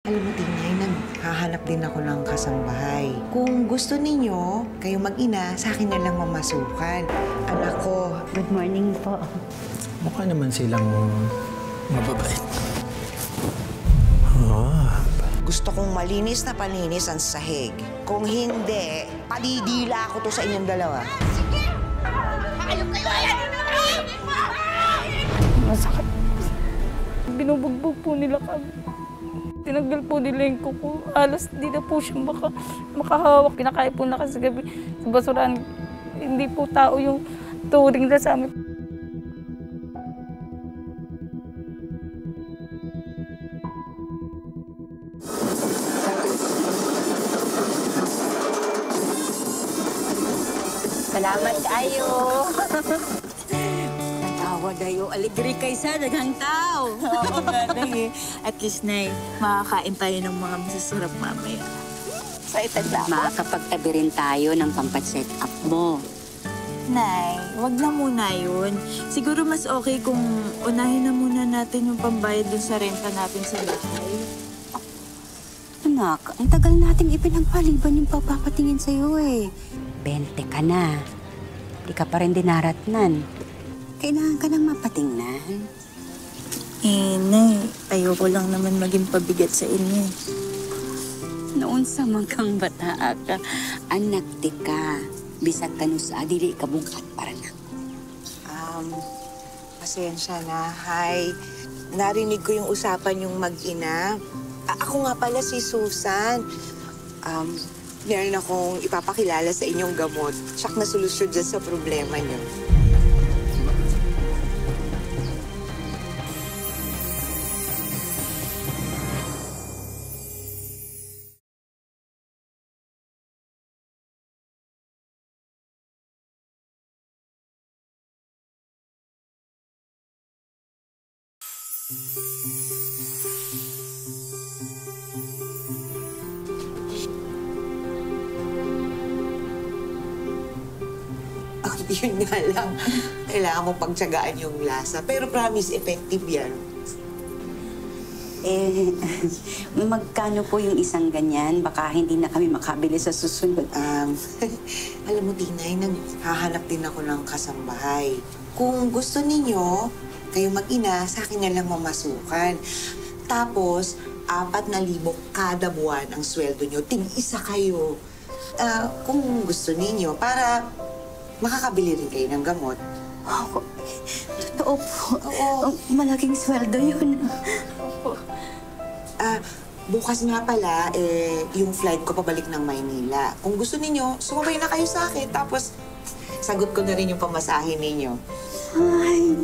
Alam mo, Tinay, naghahanap din ako ng kasambahay. Kung gusto ninyo, kayo mag-ina, sa akin na lang mamasukan. Anak ko. Good morning po. Mukha naman silang mababait. Gusto kong malinis na palinis ang sahig. Kung hindi, palidila ako to sa inyong dalawa. Sige! Ayok kayo! Masakit. Binubugbog po nila kami. Tinanggal po nila yung kuko. Alas di na po siya makahawak. Kinakain po na kasi gabi sa basurahan. Hindi po tao yung turing na sa amin. Salamat kayo. Natawa dayo. Aligri kay sa daghang tao. Oo nga, Nay. At least, Nay, makakain tayo ng mga masasarap mamaya. Excited na ako. Makakapagtabi rin tayo ng pampaset up mo. Nay, wag na muna yun. Siguro mas okay kung unahin na muna natin yung pambayad dun sa renta natin sa bahay. Anak, ang tagal nating ipinagpaliban yung pagpapatingin sa'yo eh. 20 ka na. Di ka pa rin dinaratnan. Kailangan ka nang mapatingnan. Eh, Nay, ayoko lang naman maging pabigat sa inyo. Noon sa kang bata ka, anak di ka. Bisag ka sa adili ka bugat para na. Pasensya na. Hi. Narinig ko yung usapan yung mag-ina. Ako nga pala si Susan. Meron akong ipapakilala sa inyong gamot. Tsak na solusyon dyan sa problema niyo. Yun nga lang, kailangan mo pagtsagaan yung lasa. Pero promise, effective yan. Eh, magkano po yung isang ganyan? Baka hindi na kami makabili sa susunod. Alam mo, Tinay, naghahanap din ako ng kasambahay. Kung gusto ninyo, kayo mag-ina, sa akin na lang mamasukan. Tapos, 4,000 kada buwan ang sweldo nyo. Tig-isa kayo. Kung gusto ninyo, para makakabili rin kayo ng gamot. Oh, totoo po. Oo. Malaking sweldo yun. Bukas nga pala, yung flight ko pabalik ng Maynila. Kung gusto ninyo, sumabay na kayo sa akin. Tapos, sagot ko na rin yung pamasahin ninyo. Ay,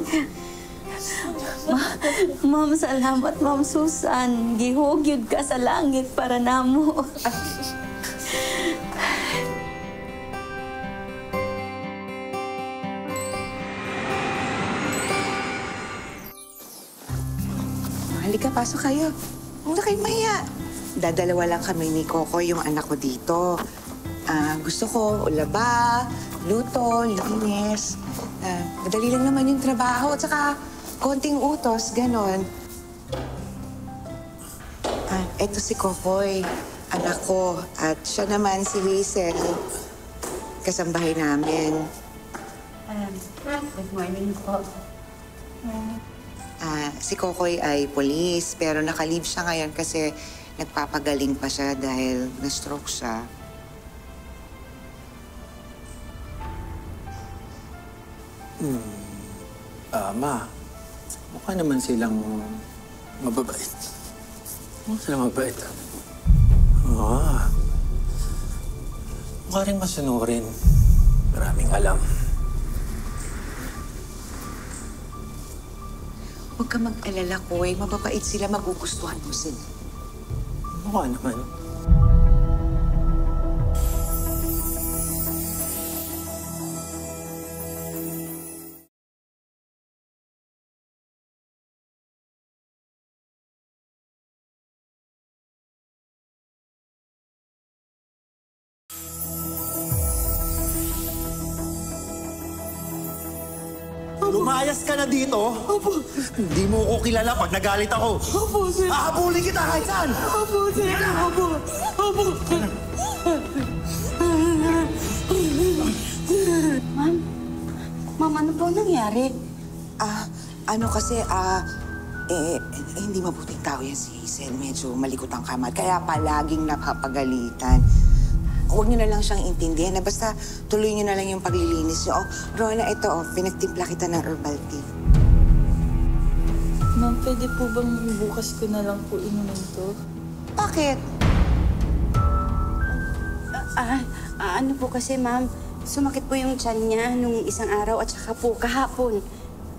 Ma'am, salamat, Ma'am Susan. Gihugyod ka sa langit para namo. Halika, pasok kayo. Huwag na kayo mahiya. Dadalawa lang kami ni Coco, yung anak ko dito. Gusto ko laba, luto, linis. Madali lang naman yung trabaho at saka konting utos, ganon. Eto si Kokoy, anak ko. At siya naman si Hazel, kasambahay namin. Good morning po. Si Kokoy ay police, pero naka-leave siya ngayon kasi nagpapagaling pa siya dahil na-stroke siya. Ma, mukha naman silang mababait. Mukha silang mababait. Mukha rin masunurin. Maraming alam. Huwag ka mag-alala, Koy. Mababait sila, magugustuhan mo sila. Mukha naman. Lumayas ka na dito. Opo. Hindi mo ko kilala pag nagalit ako. Opo, sir. Hahabulin kita kahit saan. Opo, sir. Opo. Opo. Ma'am? Ma'am, ano po nangyari? Ano kasi, hindi mabuting tao yan si Hazel. Medyo malikot ang kamay. Kaya palaging napapagalitan. Huwag niyo na lang siyang intindihan na basta tuloy niyo na lang yung paglilinis niyo. Rona, ito, pinagtimpla kita ng herbal tea. Ma'am, pwede po bang bukas ko na lang po inumin to? Bakit? Ano po kasi, ma'am? Sumakit po yung tiyan niya nung isang araw at saka po kahapon.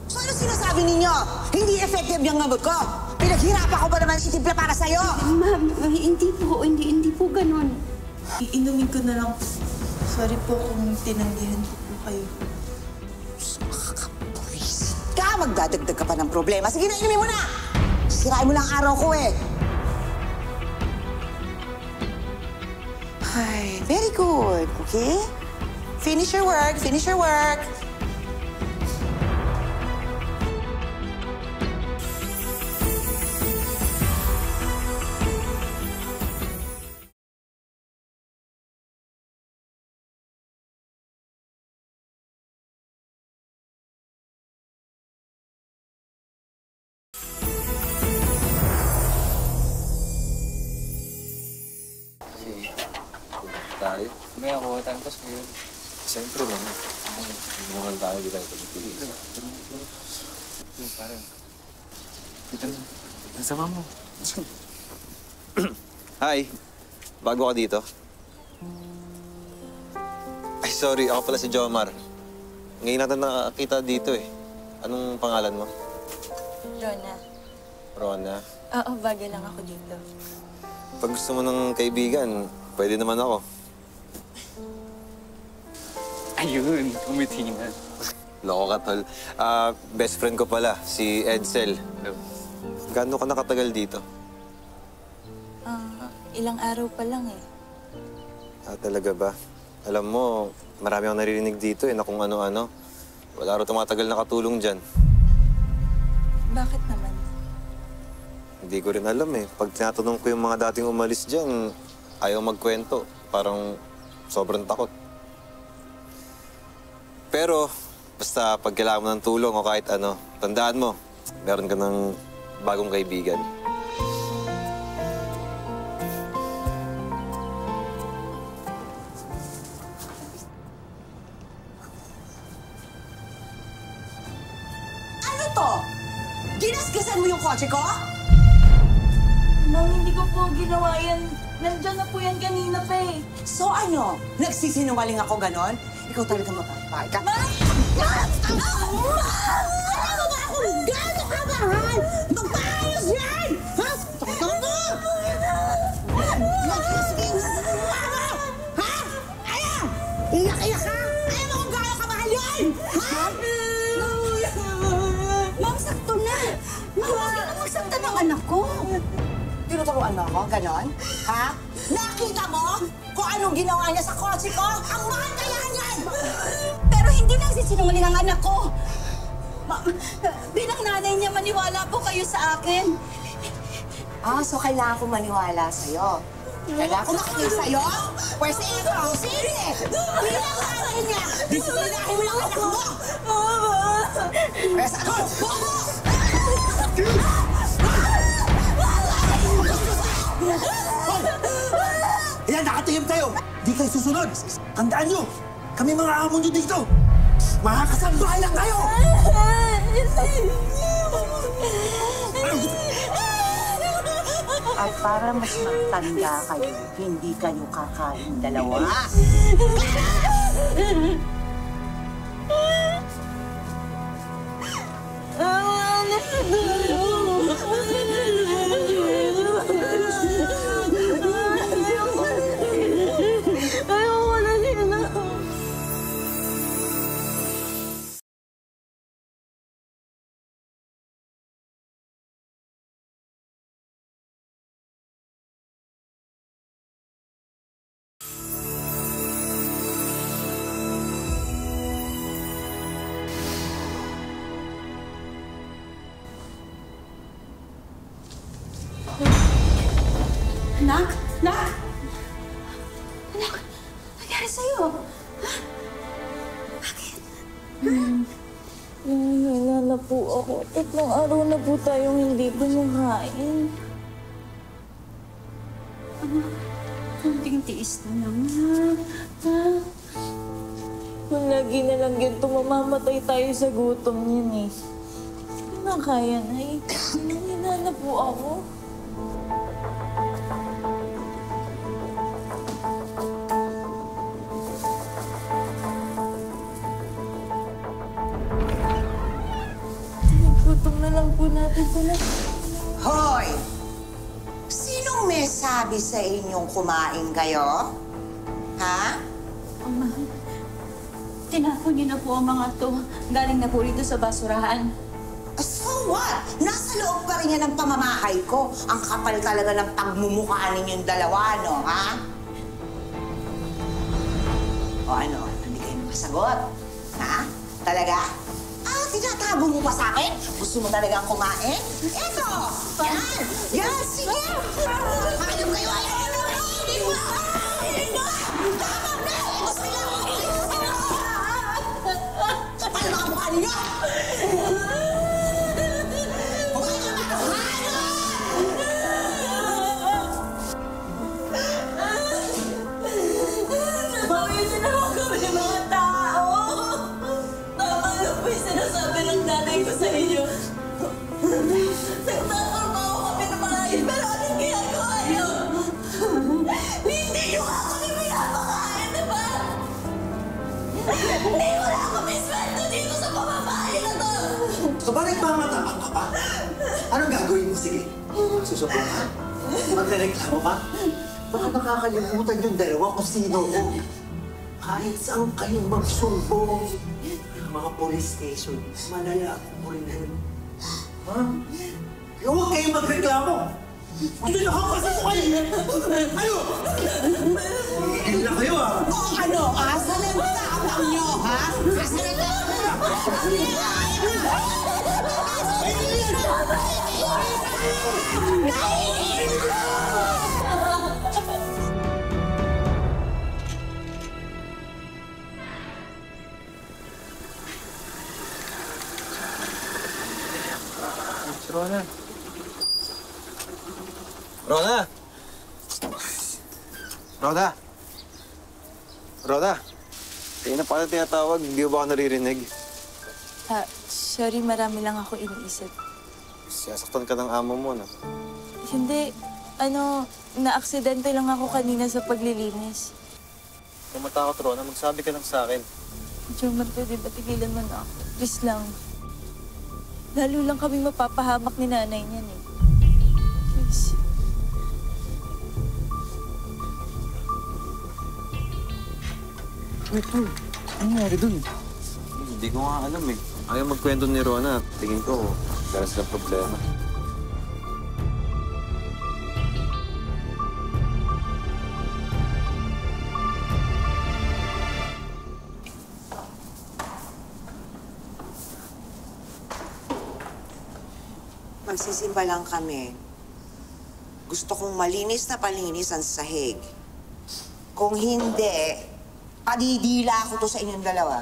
So ano sinasabi ninyo? Hindi effective yung gamot ko. Pinaghirapan ko ba naman itimpla para sa'yo? Ma'am, hindi po ganun. Iinumin ko na lang po. Sorry po kung tinanggihan ko po kayo. Makakapwisit ka! Magdadagdag ka pa ng problema. Sige na, inumin mo na! Sisirain mo lang araw ko eh. Ay, very good. Okay? Finish your work. Finish your work. Tayo. May ako, tayo pa sa'yo. Siyempre naman. Hindi naman tayo, di tayo pagpipili. Parang. Dito na. Nasama mo. Hi. Bago ka dito. Ay, sorry. Ako pala si Jomar. Ngayon natin nakakita dito eh. Anong pangalan mo? Rona. Rona. Oo, bago lang ako dito. Pag gusto mo ng kaibigan, pwede naman ako. Ayun, umiti na. Loko ka, tol. Best friend ko pala, si Edsel. Gaano ka nakatagal dito? Ilang araw pa lang eh. Talaga ba? Alam mo, marami akong naririnig dito eh, na kung ano-ano. Wala raw tumatagal na katulong dyan. Bakit naman? Hindi ko rin alam eh. Pag tinatanong ko yung mga dating umalis dyan, ayaw magkwento. Parang sobrang takot. Pero, basta pag kailangan mo ng tulong o kahit ano, tandaan mo, meron ka ng bagong kaibigan. Ano to? Ginasgasan mo yung kotse ko? Ma'am, hindi ko po ginawa yan. Nandyan na po yan kanina pa eh. So ano? Nagsisinungaling ako ganon? Ikaw talaga mapapay ka. Ma'am! Ma'am! Alam mo ba kung gaano ka mahal? Magpaayos yan! Ha? Totoo mo! Mag-ising mama! Ha? Ayaw! Iyak-iyak ka! Ayaw mo kung gaano ka mahal yan! Ha? Ma'am, sakto na. Ma'am, huwag ka na magsakta ng anak ko. Tinuturuan mo ako, ganon? Ha? Nakita mo kung anong ginawa niya sa kotse ko? Ang mahal kaya niyan! Pero hindi nagsisinungaling ang anak ko. Ma'am, bilang nanay niya, maniwala po kayo sa akin. So kailangan ko maniwala sa'yo. Kailangan ko makinig sa'yo? Pwes ikaw, sige! Bilang nanay niya, disiplinahin mo lang anak mo! Pwes ako! Ayan, nakatingin kayo. Di kayo susunod. Tandaan nyo, kami mga amo nyo dito. Makakasambahay lang kayo! At para mas magtanda kayo, hindi kayo kakain dalawa. Anak? Anak? Anak, nangyari sa'yo? Ha? Bakit? Nanghihina na po ako. 3 araw na po tayong hindi kumakain. Kunting tiis na lang, anak. Ha? Kung lagi na lang ganito, mamamatay tayo sa gutom yan eh. Hindi na kaya na eh. Nanghihina na po ako. Gutom na lang po natin sila. Hoy! Sinong may sabi sa inyong kumain kayo? Ha? Ama, tinapon niyo na po ang mga to. Galing na po rito sa basurahan. So what? Nasa loob pa rin yan ang pamamahay ko. Ang kapal talaga ng pagmumukha ninyong dalawa, no? Ha? O ano? Hindi kayo makasagot? Ha? Talaga? Tinatabo mo pa sa akin? Gusto mo talagang kumain? Eto! Yan! Yan! Sige! Hayop kayo! Hindi mo! Tama na! Gusto lang! Kapal mga mukha ninyo! Kumain ka na! Bakit sinawa kami mga tao? Tama lang po yung sinasabi ng nanay ko sa inyo. Nagtatrabaho kami ng maayos, pero anong ginagawa niyo? Hindi niyo nga kami pinapakain, di ba? Hindi wala kami sweldo dito sa pamamahay na to! So bakit mamatapang ka pa? Anong gagawin mo? Sige. Susubok ka? Magreklamo ka? Baka nakakalimutan yung dalawa kung sino ko. Kahit saan kayong magsumbong. Mga police station, malala ko rin yun. Ha? Huwag kayong magreklamo! Gusto niyo akong pasasukan! Ano? Higil na kayo, ha? O ano? Asan ang tapang nyo, ha? Asan ang Si Rona. Rona! Rona! Rona! Kaya na pala tinatawag, hindi ba ako naririnig? Sorry, marami lang ako iniisip. Sasaktan ka ng amo mo, na. Hindi, na-aksidente lang ako kanina sa paglilinis. Kung matakot, Rona, magsabi ka lang sa akin. Jomar, pwede ba tigilan mo na ako? Please lang. Lalo lang kami mapapahamak ni nanay niyan eh. Please. Ano nangyari dun? Hindi ko nga alam eh. Ayaw magkwento ni Rona. Tingin ko, daras ng problema. Magsisimba lang kami. Gusto kong malinis na palinis ang sahig. Kung hindi, padidila ko to sa inyong dalawa.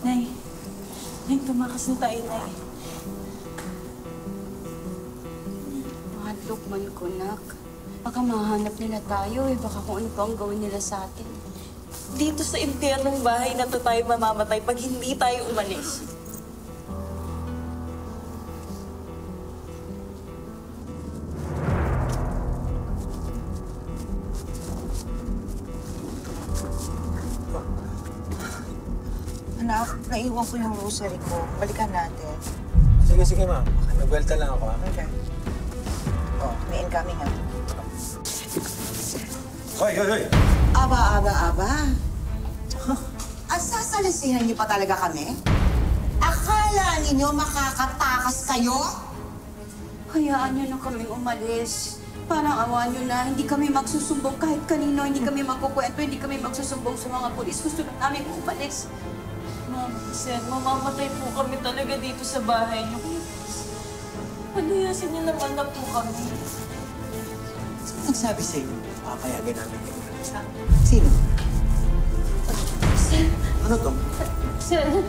Nay, tumakas na tayo, Nay. Mahal Lukman ko, nak. Baka mahanap nila tayo eh. Baka kung ano pa ang gawin nila sa atin. Dito sa impyernong bahay na to tayo mamamatay pag hindi tayo umalis. Anak, naiwan ko yung rosary ko. Balikan natin. Sige, sige, ma'am. Nagwelta lang ako, ha? Okay. Oh, may incoming, ha? Hoy, hoy, hoy! Aba. At Pinapanasihan niyo pa talaga kami? Akala ninyo makakatakas kayo? Hayaan niyo na kaming umalis. Parang awa niyo na, hindi kami magsusumbong kahit kanino, hindi kami magkukwento, hindi kami magsusumbong sa mga pulis. Gusto na namin umalis. Ma'am, Sen, mamamatay po kami talaga dito sa bahay niyo. Palayasin niyo naman na po kami. Sino nagsabi sa inyo? Papayagan namin kayo. Sino? Ano to? Sen.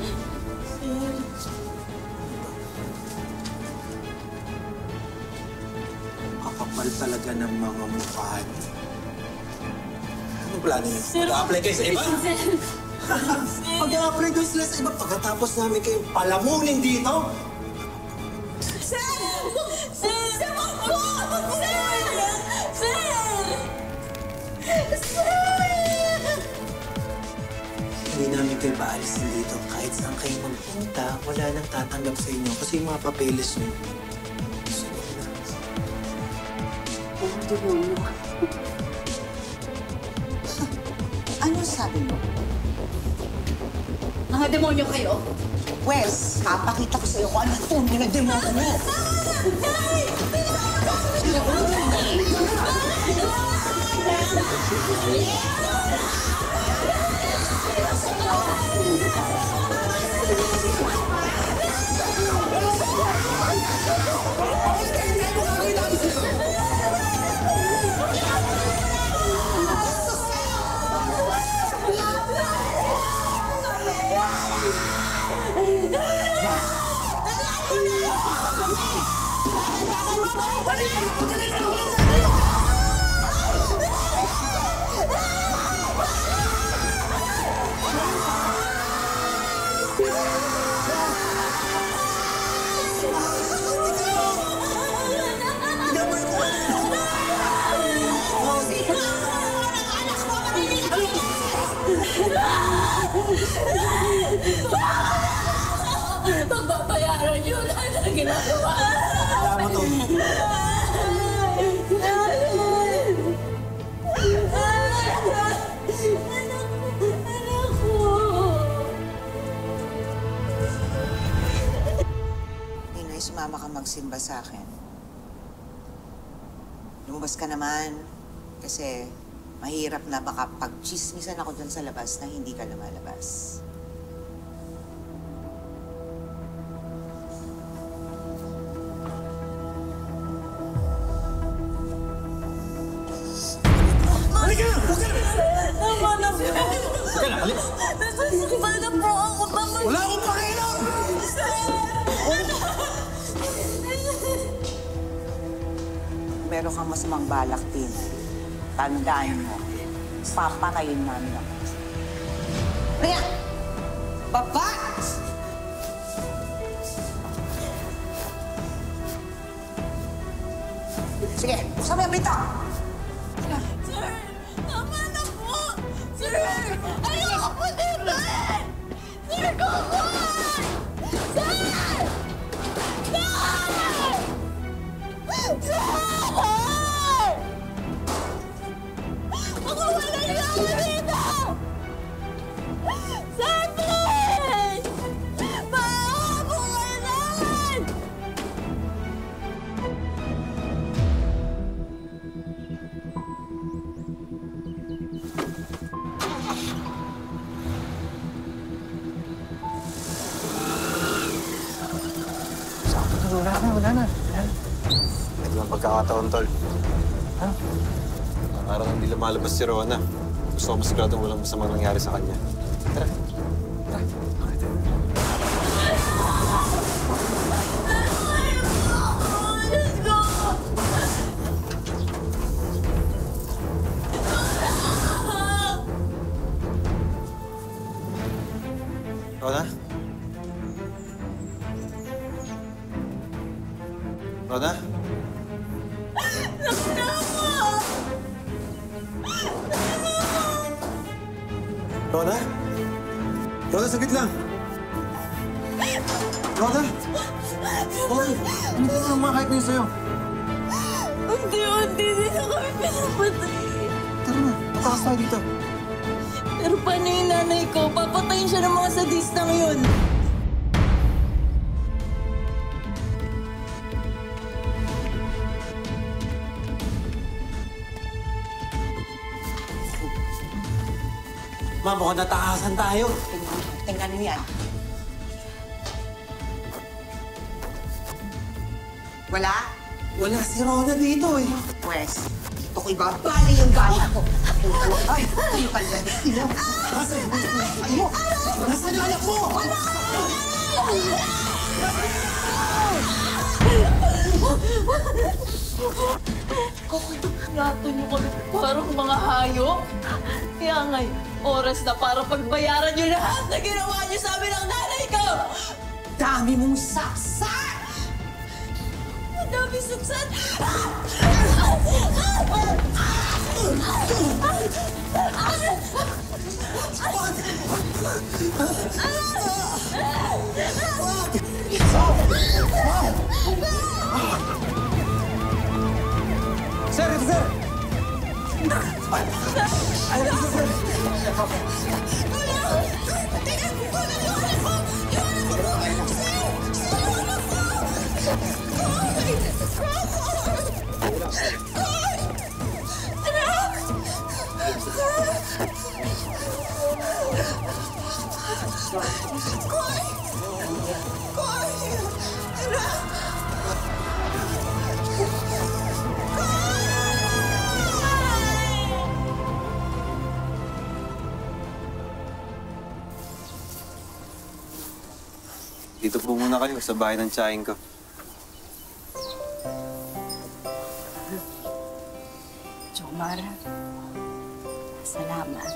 Kakapal talaga ng mga mukha niyo. Anong plano niyo? Mag-a-apply kayo sa iba? Mag-a-apply doon sila sa iba pagkatapos namin kayong palamunin dito? Hindi namin kayo paalisin dito. Kahit saan kayo magpunta, wala nang tatanggap sa inyo kasi yung mga papeles niyo. Sunod na. Ano sabi mo? Mga demonyo kayo? Wes, papakita ko sa'yo kung ano ang tunay na demonyo. Pagbabayaran niyo lahat ng ginagawa. Tama to. Anak ko. Ninay, sumama ka magsimba sa akin. Lumabas ka naman. Kasi mahirap na baka pag-chismisan ako dun sa labas na hindi ka lumalabas. Halika na! Huwag ka na! Tama na po. Huwag ka na! Halika! Nasasaktan na po ako. Wala akong pakialam! Meron kang masamang balak, Tin. Tandaan mo, papatayin namin ako. Kaya, baba! Sige, buksan mo yung pinto! Sir, tama na po. Sir, ayoko po dito eh. Sir, kukuhan! Sir! Sir! Sir! Ako wala niyo ako dito! Sir, please! Maawa po kayo naman! Wala na. Ito lang pagkakataon, Tol. Ha? Parang hindi lumalabas si Rona. Gusto ko masigurado walang masamang nangyari sa kanya. Tara. Rona? Rona? Rona? Rona, saglit lang. Rona? Rona, ano ba naman mga kahit ngayon sa'yo? Unti-unti din na kami pinapatay. Tara na, patakas tayo dito. Pero paano yung nanay ko? Papatayin siya ng mga sadistang yun. Ma, mukhang natakasan tayo. Tingnan niyo yan. Wala? Wala si Rona dito eh. Pwes, dito ko ibabali yung gaya ko. Ay, kayo pala. Sila. Nasaan yung anak mo? Nato niyo kami parang mga hayop. Kaya ngayon, oras na para pagbayaran niyo lahat na ginawa niyo sa amin ng nanay ko! Dami mong saksak! Madami suksan! Sir, ito sir! Dito po muna kayo sa bahay ng tiyahing ko. Jomar, salamat.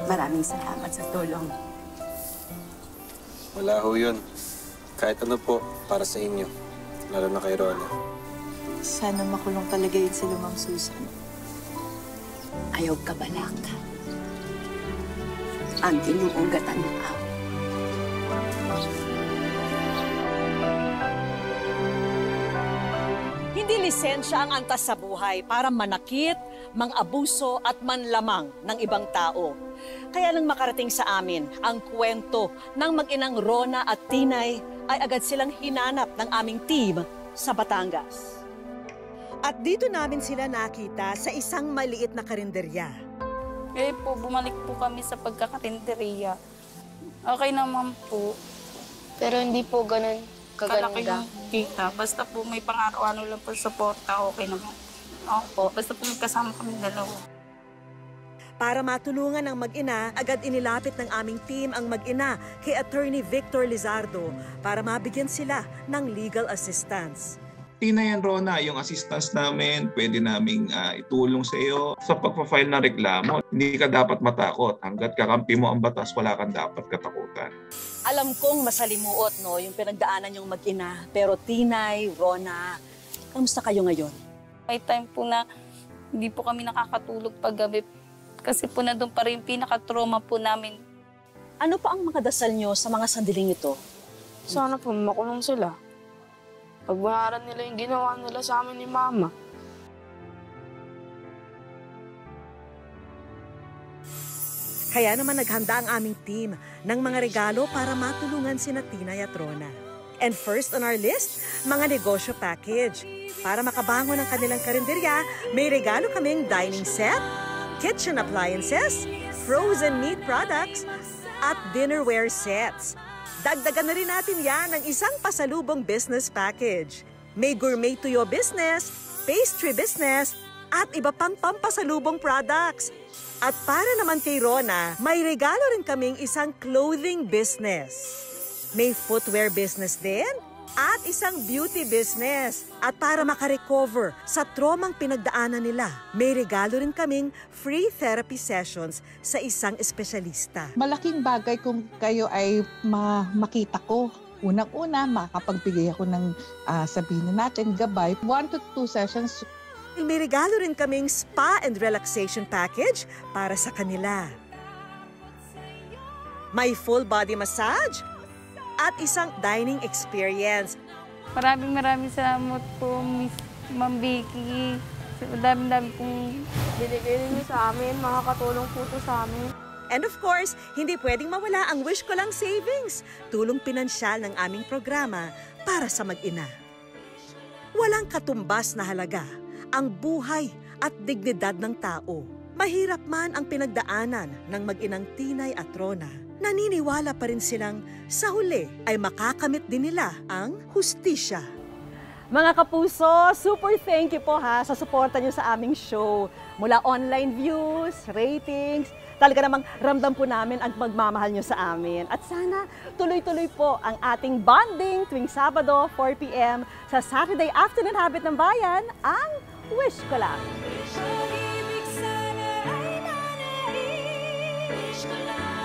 Maraming salamat sa tulong. Wala ho yun. Kahit ano po, para sa inyo. Lalo na kay Rona. Sana makulong talaga yun sila, Ma'am Susan. Ayaw ka balak. Ang inuugatan ng awa. Hindi lisensya ang antas sa buhay para manakit, mang-abuso at manlamang ng ibang tao. Kaya nang makarating sa amin ang kwento ng mag-inang Rona at Tinay, ay agad silang hinanap ng aming team sa Batangas. At dito namin sila nakita sa isang maliit na karinderya. Eh po, bumalik po kami sa pagkakarinderya. Okay naman po. Pero hindi po ganun Kalaki kaganda. yung kita. Basta po may pang-araw-ano lang po suporta, okay naman. Opo, basta po may kasama kami dalawa. Para matulungan ang mag-ina, agad inilapit ng aming team ang mag-ina kay Attorney Victor Lizardo para mabigyan sila ng legal assistance. Tinay and Rona, yung assistance namin, pwede naming itulong sa iyo sa pagpa-file ng reklamo. Hindi ka dapat matakot. Hanggat kakampi mo ang batas, wala kang dapat katakutan. Alam kong masalimuot, no, yung pinagdaanan yung mag-ina. Pero Tinay, Rona, kamusta kayo ngayon? May time po na hindi po kami nakakatulog paggabi kasi po na doon pa rin pinaka-trauma po namin. Ano pa ang mga dasal nyo sa mga sandaling ito? Sana po makulong sila. Pagbayaran nila yung ginawa nila sa amin ni Mama. Kaya naman naghanda ang aming team ng mga regalo para matulungan sina Tinay at Rona. And first on our list, mga negosyo package. Para makabangon ang kanilang karinderya, may regalo kaming dining set, kitchen appliances, frozen meat products, at dinnerware sets. Dagdagan na rin natin yan ng isang pasalubong business package. May gourmet tuyo business, pastry business, at iba pang pampasalubong products. At para naman kay Rona, may regalo rin kaming isang clothing business. May footwear business din at isang beauty business. At para makarecover sa traumang pinagdaanan nila, may regalo rin kaming free therapy sessions sa isang espesyalista. Malaking bagay kung kayo ay makita ko. Unang-una, makapagbigay ako ng sabihin natin, gabay. 1 to 2 sessions. May regalo rin kaming spa and relaxation package para sa kanila. May full body massage at isang dining experience. Maraming salamat po, Miss Ma'am Vicky. Dami-dami pong Binigay niyo sa amin, makakatulong po to sa amin. And of course, hindi pwedeng mawala ang Wish Ko Lang Savings, tulong pinansyal ng aming programa para sa mag-ina. Walang katumbas na halaga ang buhay at dignidad ng tao. Mahirap man ang pinagdaanan ng mag-inang Tinay at Rona, naniniwala pa rin silang sa huli ay makakamit din nila ang hustisya. Mga kapuso, super thank you po sa suporta niyo sa aming show. Mula online views, ratings, talaga namang ramdam po namin ang pagmamahal niyo sa amin. At sana tuloy-tuloy po ang ating bonding tuwing Sabado, 4 p.m. sa Saturday Afternoon Habit ng Bayan, ang Wish Ko Lang. Wish ko lang